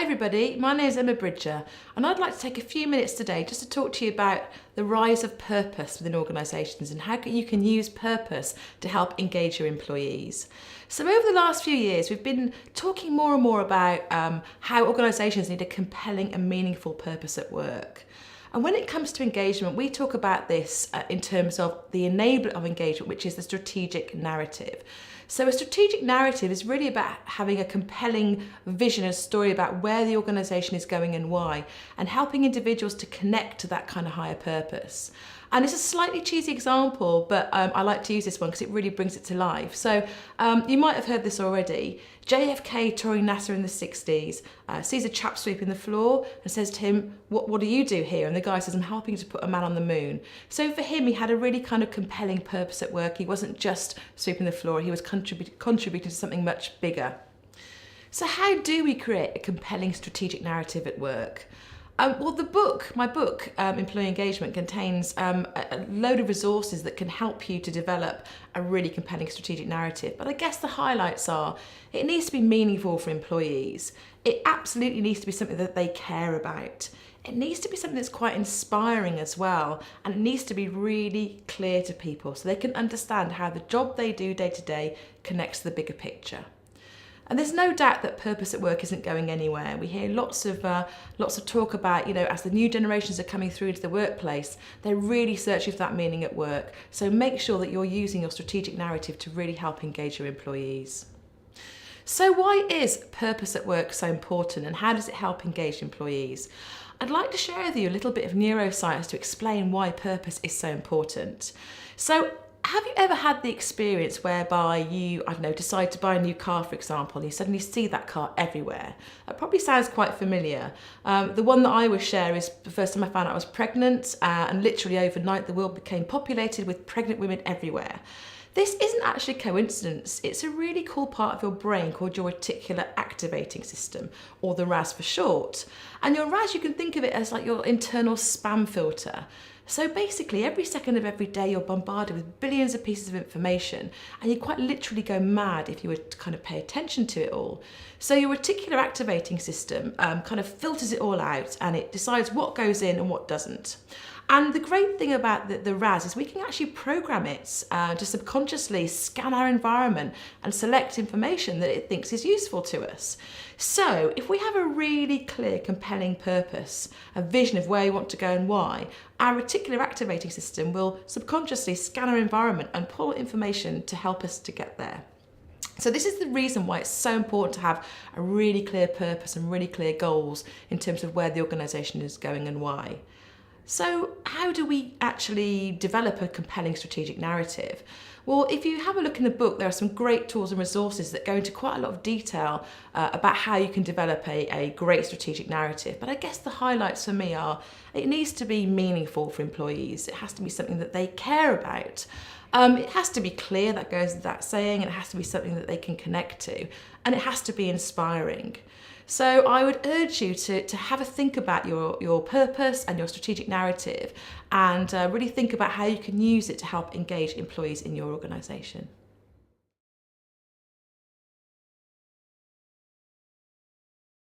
Hi everybody, my name is Emma Bridger and I'd like to take a few minutes today just to talk to you about the rise of purpose within organisations and how you can use purpose to help engage your employees. So over the last few years we've been talking more and more about how organisations need a compelling and meaningful purpose at work. And when it comes to engagement, we talk about this in terms of the enabler of engagement, which is the strategic narrative. So a strategic narrative is really about having a compelling vision and story about where the organisation is going and why, and helping individuals to connect to that kind of higher purpose. And it's a slightly cheesy example, but I like to use this one because it really brings it to life. So you might have heard this already. JFK touring NASA in the 60s sees a chap sweeping the floor and says to him, what do you do here? And the guy says, I'm helping to put a man on the moon. So for him, he had a really kind of compelling purpose at work. He wasn't just sweeping the floor, he was contributing to something much bigger. So how do we create a compelling strategic narrative at work? Well, my book, Employee Engagement, contains a load of resources that can help you to develop a really compelling strategic narrative. But I guess the highlights are, it needs to be meaningful for employees. It absolutely needs to be something that they care about. It needs to be something that's quite inspiring as well. And it needs to be really clear to people so they can understand how the job they do day to day connects to the bigger picture. And there's no doubt that purpose at work isn't going anywhere. We hear lots of talk about, as the new generations are coming through into the workplace, they're really searching for that meaning at work. So make sure that you're using your strategic narrative to really help engage your employees. So why is purpose at work so important and how does it help engage employees? I'd like to share with you a little bit of neuroscience to explain why purpose is so important. So have you ever had the experience whereby you, decide to buy a new car, for example, and you suddenly see that car everywhere? That probably sounds quite familiar. The one that I would share is the first time I found out I was pregnant, and literally overnight the world became populated with pregnant women everywhere. This isn't actually a coincidence. It's a really cool part of your brain called your reticular activating system, or the RAS for short. And your RAS, you can think of it as like your internal spam filter. So basically, every second of every day, you're bombarded with billions of pieces of information, and you quite literally go mad if you were to kind of pay attention to it all. So your reticular activating system kind of filters it all out, and it decides what goes in and what doesn't. And the great thing about the RAS is we can actually program it to subconsciously scan our environment and select information that it thinks is useful to us. So if we have a really clear, compelling purpose, a vision of where we want to go and why, our reticular activating system will subconsciously scan our environment and pull information to help us to get there. So this is the reason why it's so important to have a really clear purpose and really clear goals in terms of where the organisation is going and why. So how do we actually develop a compelling strategic narrative? Well, if you have a look in the book, there are some great tools and resources that go into quite a lot of detail about how you can develop a great strategic narrative. But I guess the highlights for me are, it needs to be meaningful for employees. It has to be something that they care about. It has to be clear, that goes without saying, and it has to be something that they can connect to, and it has to be inspiring. So I would urge you to have a think about your purpose and your strategic narrative, and really think about how you can use it to help engage employees in your organisation.